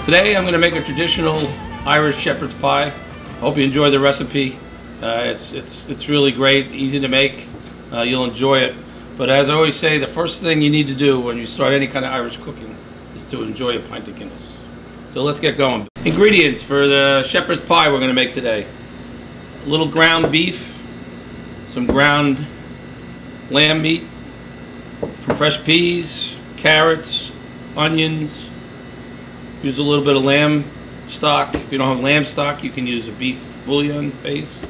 Today I'm going to make a traditional Irish shepherd's pie. Hope you enjoy the recipe. It's really great, easy to make. You'll enjoy it. But as I always say, the first thing you need to do when you start any kind of Irish cooking is to enjoy a pint of Guinness. So let's get going. Ingredients for the shepherd's pie we're going to make today. A little ground beef, some ground lamb meat, some fresh peas, carrots, onions. Use a little bit of lamb stock. If you don't have lamb stock, you can use a beef bouillon base.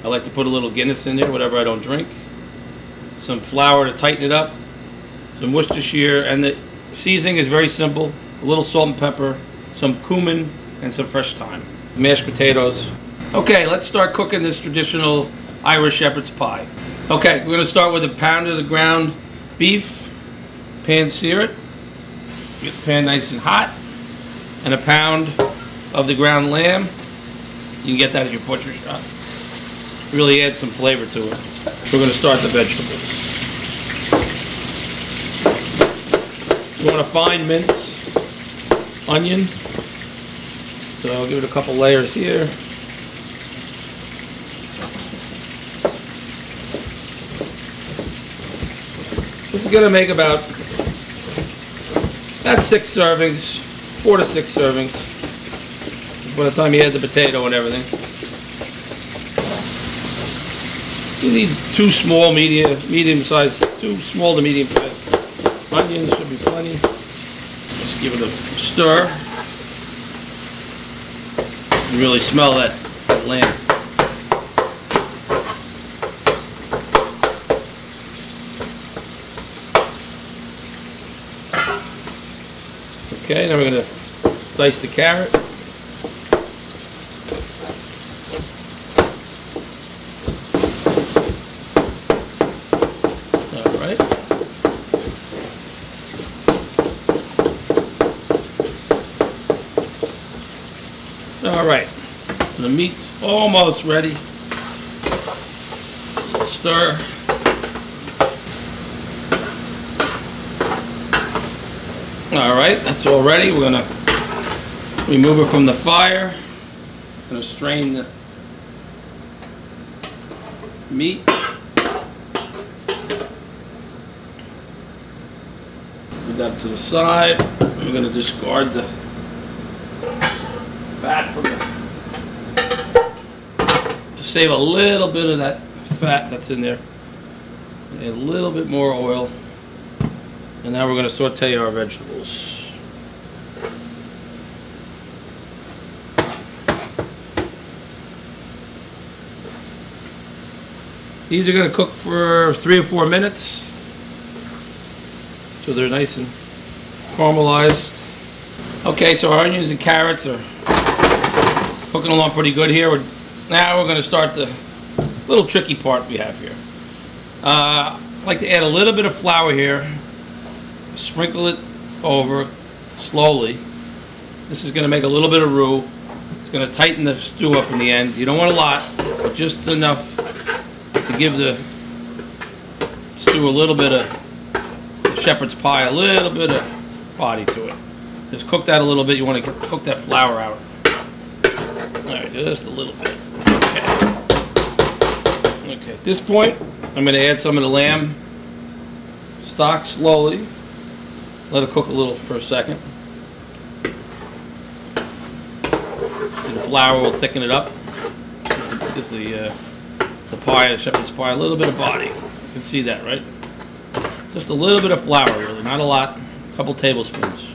I like to put a little Guinness in there, whatever I don't drink. Some flour to tighten it up, some Worcestershire, and the seasoning is very simple. A little salt and pepper, some cumin, and some fresh thyme. Mashed potatoes. Okay, let's start cooking this traditional Irish shepherd's pie. Okay, we're going to start with a pound of the ground beef. Pan sear it. Get the pan nice and hot. And a pound of the ground lamb. You can get that at your butcher shop. Really add some flavor to it. We're going to start the vegetables. You want to fine mince onion. So I'll give it a couple layers here. This is going to make about 6 servings, 4 to 6 servings. By the time you add the potato and everything. You need 2 small, medium size, 2 small to medium size onions should be plenty. Just give it a stir. You really smell that lamb. Okay, now we're going to dice the carrot. Alright, the meat's almost ready. Stir. Alright, that's all ready. We're going to remove it from the fire. Going to strain the meat. Put that to the side. We're going to discard the fat from it. Save a little bit of that fat that's in there. Add a little bit more oil. And now we're going to saute our vegetables. These are going to cook for 3 or 4 minutes. So they're nice and caramelized. Okay, so our onions and carrots are cooking along pretty good here. Now we're going to start the little tricky part we have here. I like to add a little bit of flour here. Sprinkle it over slowly. This is going to make a little bit of roux. It's going to tighten the stew up in the end. You don't want a lot, but just enough to give the stew a little bit of shepherd's pie, a little bit of body to it. Just cook that a little bit. You want to cook that flour out. Alright, just a little bit. Okay, at this point, I'm going to add some of the lamb stock slowly. Let it cook a little for a second. And the flour will thicken it up. Gives the pie, the shepherd's pie, a little bit of body. You can see that, right? Just a little bit of flour, really, not a lot. A couple tablespoons.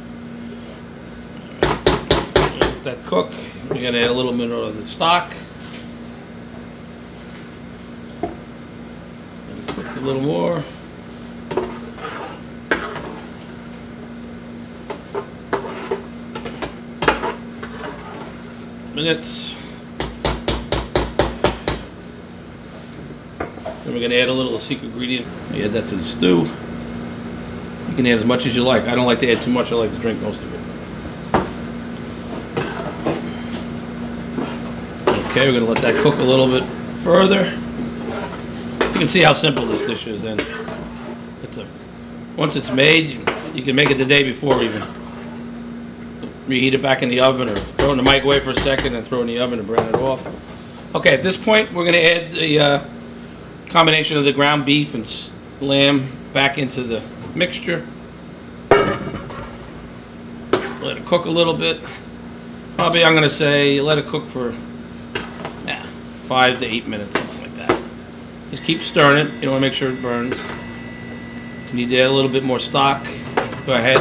Let that cook. We're going to add a little bit of the stock. And cook a little more. Minutes. Then we're going to add a little secret ingredient. We add that to the stew. You can add as much as you like. I don't like to add too much. I like to drink most of it. Okay, we're going to let that cook a little bit further. You can see how simple this dish is. And once it's made, you can make it the day before even. reheat it back in the oven or throw it in the microwave for a second and throw it in the oven and burn it off. Okay, at this point we're going to add the combination of the ground beef and lamb back into the mixture. Let it cook a little bit. Probably I'm going to say let it cook for 5 to 8 minutes, something like that. Just keep stirring it. You want to make sure it burns. You need to add a little bit more stock. Go ahead.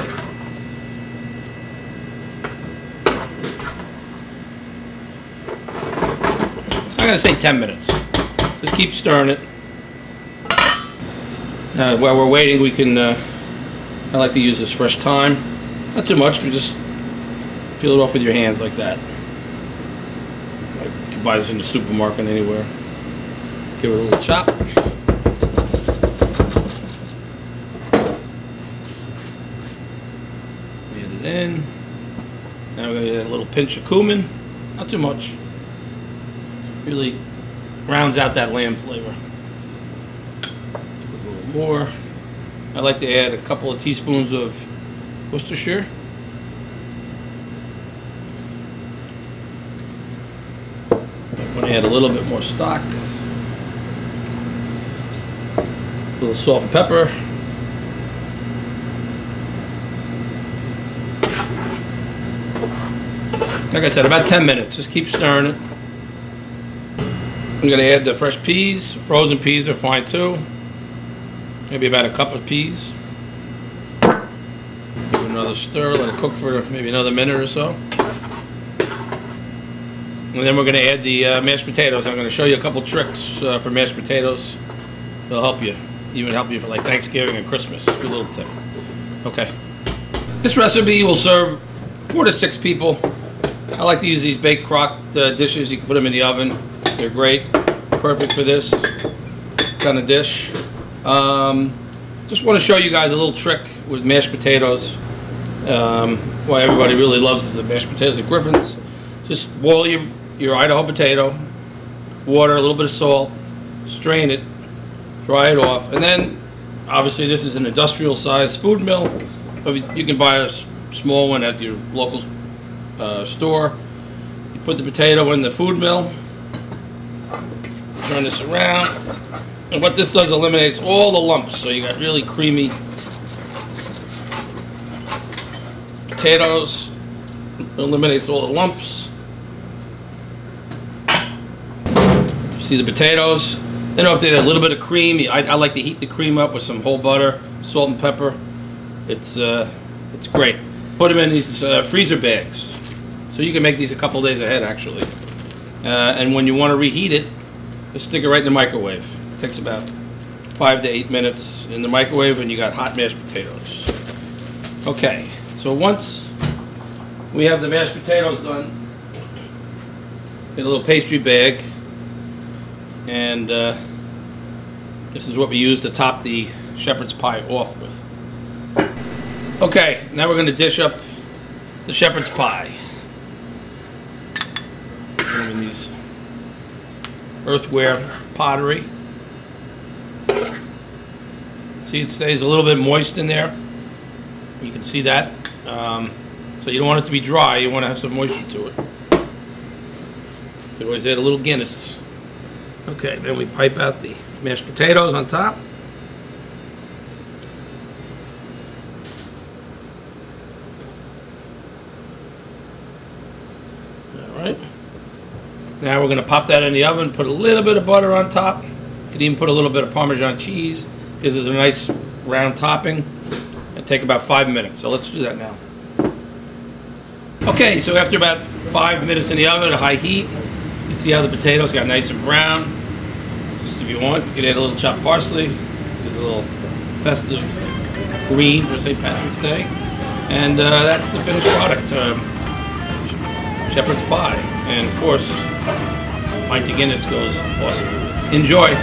I'm going to say 10 minutes. Just keep stirring it. While we're waiting, we can, I like to use this fresh thyme. Not too much, but just peel it off with your hands like that. You can buy this in the supermarket anywhere. Give it a little chop. Add it in. Now we're going to add a little pinch of cumin. Not too much. Really rounds out that lamb flavor. A little more. I like to add a couple of teaspoons of Worcestershire. I'm going to add a little bit more stock. A little salt and pepper. Like I said, about 10 minutes. Just keep stirring it. I'm going to add the fresh peas. Frozen peas are fine too. Maybe about a cup of peas. Give it another stir. Let it cook for maybe another minute or so. And then we're going to add the mashed potatoes. I'm going to show you a couple tricks for mashed potatoes. They'll help you. Even help you for like Thanksgiving and Christmas. Good little tip. Okay. This recipe will serve 4 to 6 people. I like to use these baked crock dishes. You can put them in the oven. They're great. Perfect for this kind of dish. Just want to show you guys a little trick with mashed potatoes. Why everybody really loves the mashed potatoes at Griffin's. Just boil your Idaho potato, water, a little bit of salt, strain it, dry it off, and then obviously this is an industrial size food mill. You can buy a small one at your local store. You put the potato in the food mill, turn this around, and what this does eliminates all the lumps, so you got really creamy potatoes. Eliminates all the lumps. See the potatoes. Then after a little bit of cream, I like to heat the cream up with some whole butter, salt and pepper. It's great. Put them in these freezer bags, so you can make these a couple days ahead actually. And when you want to reheat it, just stick it right in the microwave. It takes about 5 to 8 minutes in the microwave, and you got hot mashed potatoes. Okay, so once we have the mashed potatoes done, get a little pastry bag, and this is what we use to top the shepherd's pie off with. Okay, now we're going to dish up the shepherd's pie. Put them in these earthenware pottery. See, it stays a little bit moist in there. You can see that. So you don't want it to be dry, you want to have some moisture to it. You always add a little Guinness. Okay, then we pipe out the mashed potatoes on top. Alright. Now we're going to pop that in the oven, put a little bit of butter on top. You could even put a little bit of Parmesan cheese. Gives it a nice round topping. It'll take about 5 minutes, so let's do that now. Okay, so after about 5 minutes in the oven at high heat, you can see how the potatoes got nice and brown. Just if you want, you can add a little chopped parsley, give it a little festive green for St. Patrick's Day. And that's the finished product, shepherd's pie. And of course, a pint of Guinness goes awesome. Enjoy!